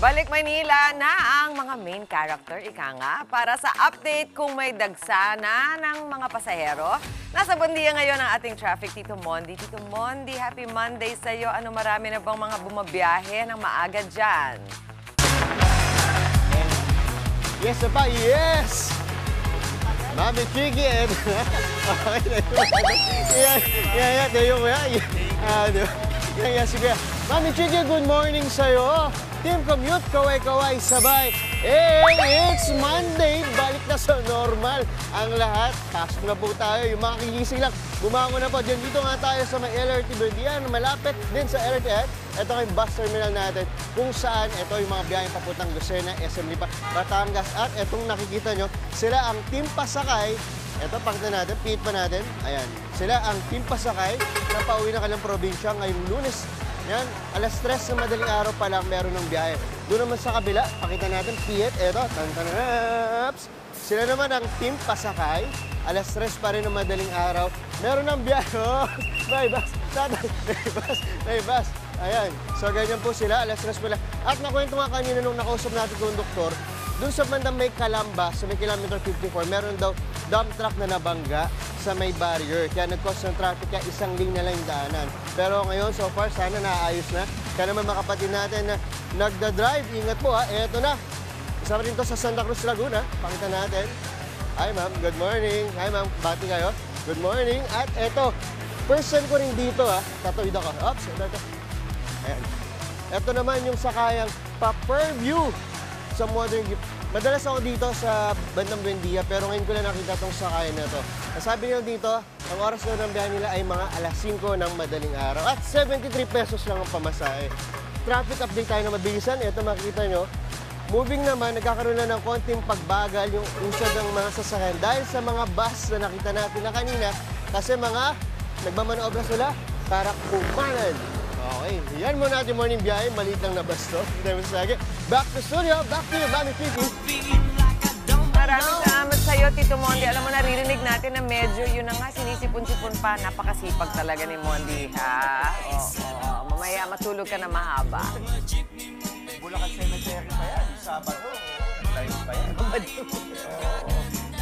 Balik Maynila na ang mga main character, ika nga, para sa update kung may dagsana ng mga pasahero. Nasa Buendia ngayon ang ating traffic, Tito Mondi. Tito Mondi, happy Monday sa'yo. Ano, marami na bang mga bumabiyahe ng maaga dyan? Yes, pa, yes! Mami Chiki, sige. Mami Chiki, good morning sa'yo. Team Commute, kaway-kaway, sabay. It's Monday, balik na sa normal ang lahat. Pasok na po tayo, yung mga kigising lang. Bumangon na po. Dito nga tayo sa may LRT Buendia, malapit din sa LRT. Ito yung bus terminal natin kung saan ito yung mga biyaheng papuntang Lucena, SM Lipa, Batangas. At itong nakikita nyo, sila ang Team Pasakay. Ito, pakita natin, pihit pa natin. Ayan, sila ang Team Pasakay na pauwi na kanilang probinsya ngayong Lunes. Yan, alas 3 na madaling araw pa lang meron ng biyahe. Doon naman sa kabila, pakita natin, pihit, eto, tan-tan-aps. Sila naman ang Team Pasakay. Alas 3 pa rin ng madaling araw. Meron ng biyahe. Oh, may bus. May bus. Ayan. So, ganyan po sila. Alas 3 pa lang. At nakwento nga kanina nung nakausap natin konduktor, doon sa bandang may Calamba, sa may kilometer 54, meron daw dump truck na nabangga sa may barrier. Kaya nag-cause ng traffic, kaya isang lane na lang yung daanan. Pero ngayon, so far, sana naayos na. Kaya naman mga kapatid natin na nagda-drive, ingat po ha. Eto na. Isa rin to sa Santa Cruz, Laguna. Pakita natin. Hi ma'am, good morning. Hi ma'am, bati kayo. Good morning. At eto, person ko rin dito ha. Tatawid ako. Oops, ito. Ayan. Ito naman yung sakayang pa-Purview sa Modern Gift. Madalas ako dito sa bandang Buendia, pero ngayon ko lang nakita itong sakayan na to. Sabi nila dito, ang oras daw ng biyahe nila ay mga alas 5 ng madaling araw. At 73 pesos lang ang pamasahe. Traffic update tayo na mabilisan. Ito makikita nyo. Moving naman, nagkakaroon na ng konting pagbagal yung usad ng mga sasakyan. Dahil sa mga bus na nakita natin na kanina, kasi mga nagmamanobra sila para kumanan. Okay, yan muna natin morning biyahe. Maliit lang na bus to. Back to studio, back to you, Mami Chiki. Maraming salamat sa'yo, Tito Mondi. Alam mo, naririnig natin na medyo yun na nga, sinisipon-sipon pa. Napakasipag talaga ni Mondi, ha? Oo, mamaya matulog ka na mahaba. Bulacan Cemetery pa yan, Sabado. Tayo pa yan.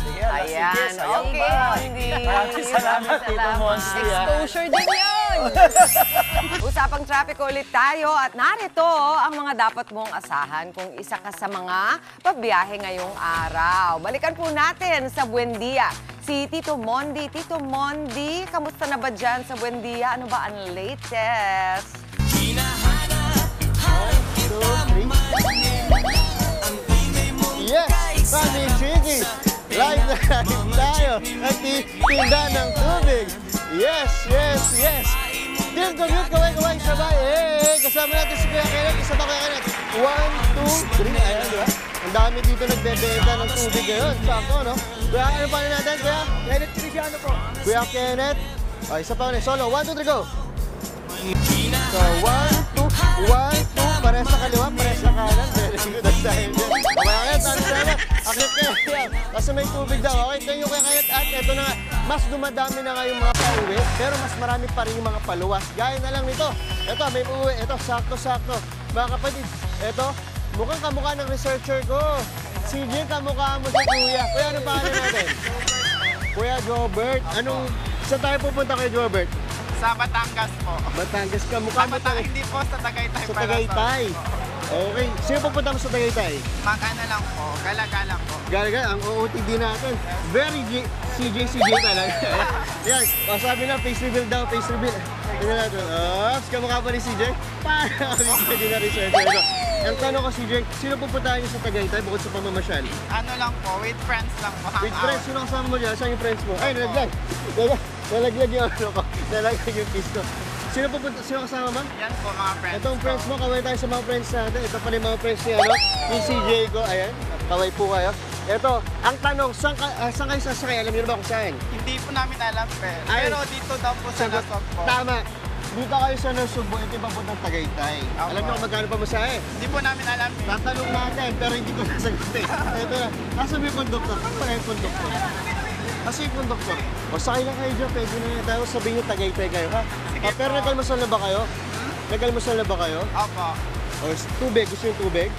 Sige, ayan, okay, Mondi. Maraming salamat, Tito Mondi. Exposure din yun. Usapang traffic ulit tayo at narito ang mga dapat mong asahan kung isa ka sa mga pabiyahe ngayong araw. Balikan po natin sa Buendia si Tito Mondi. Tito Mondi, kamusta na ba dyan sa Buendia? Ano ba ang latest? 1, 2, 3. Yes! Mami Chiki! Live na live tayo at tinda ng tubig. Yes, yes, yes! Team Commute, kaway-kaway, sabay. Hey, kasama natin si Kuya Kenneth. Isa pa Kuya Kenneth. 1, 2, 3. Ayan, di ba? Ang dami dito nagbebenta ng tubig ngayon. Sakto, no? Kuya, ano pa natin, Kuya? Kenneth Cristiano po. Kuya Kenneth. O, isa pa ulit. Solo. 1, 2, 3, go! So, 1, 2, 1, 2. Pares sa kaliwa, pares sa kanan. Very good. Ang dahil dyan. Kuya Kenneth, ano sana? Akit kaya. Kasi may tubig daw. Okay, thank you Kuya Kenneth. At eto na nga, mas dumadami na nga yung mga pauwi, pero mas marami pa rin yung mga paluwas. Gaya na lang nito. Ito, may uuwi. Ito, sakto-sakto. Mga kapatid, ito, mukhang kamukha ng researcher ko. Si Jim, kamukha mo si Kuya. Kuya, ano pangalan natin? Kuya Jobert. Saan tayo pupunta kay Jobert? Sa Batangas po. Batangas ka. Mukha mo tayo. Hindi po sa Tagaytay. Sa Tagaytay. Okay. Sino pupunta mo sa Tagaytay? Mag-ano lang po. Galaga po. Galaga, ang OOTD natin. Very CJ talaga. Yan. O, sabi na, face reveal daw, face reveal. Tingnan natin. Oops, kamukha pa ni CJ. Parang hindi na researcher ko. Ang tanong ko, CJ, sino pupuntahan niyo sa Tagaytay bukod sa pamamasyal? Ano lang po, with friends lang po. With friends, sino kasama mo dyan? Saan yung friends mo? Ay, nalaglag. Nalaglag yung ano ko. Nalaglag yung piece ko. Sino kasama mo? Yan po, mga friends. Itong friends mo, kaway tayo sa mga friends natin. Ito pala yung mga friends ni CJ ko. Ayan, kaway po kayo. Ito, ang tanong, saan kayo sasakay? Alam niyo na ba kung saan? Hindi po namin alam, pero dito daw po sa Nasog po. Tama. Dito kayo sa Nasugbo, ito yung papuntang Tagaytay. Alam niyo kung magkano pa masahe? Hindi po namin alam. Tatanong natin, pero hindi ko nasagutin. Ito na, nasa may konduktor. Ano ba yung konduktor? Kasi yung konduktor. O sakay lang kayo dyan, pwede na yun tayo. Sabihin niyo Tagaytay kayo, ha? Pero nag-almusal na ba kayo? Nag-almusal na ba kayo? Opo. O tubig, gusto yung tubig?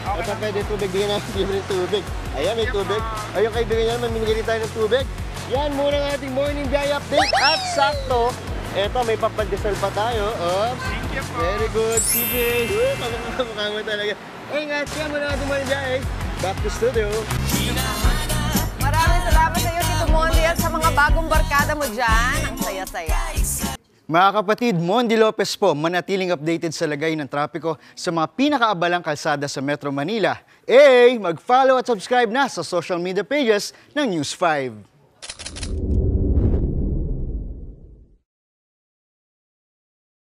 At pwede tubig, bigyan natin libre ng tubig. Ayan, may tubig. Ayun, kaibigan niya naman, minigyan rin tayo ng tubig. Yan muna ang ating morning biyaya update. At sakto, eto, may papandesal pa tayo. Oops. Thank you po. Very good, CJ. Kamukha mo talaga. Ingat, yan muna ang ating morning biyaya. Back to studio. Maraming salamat sa iyo, Tito Mondi, at sa mga bagong barkada mo dyan. Ang saya-saya. Mga kapatid, Mondi Lopez po, manatiling updated sa lagay ng trapiko sa mga pinakaabalang kalsada sa Metro Manila. Mag-follow at subscribe na sa social media pages ng News 5.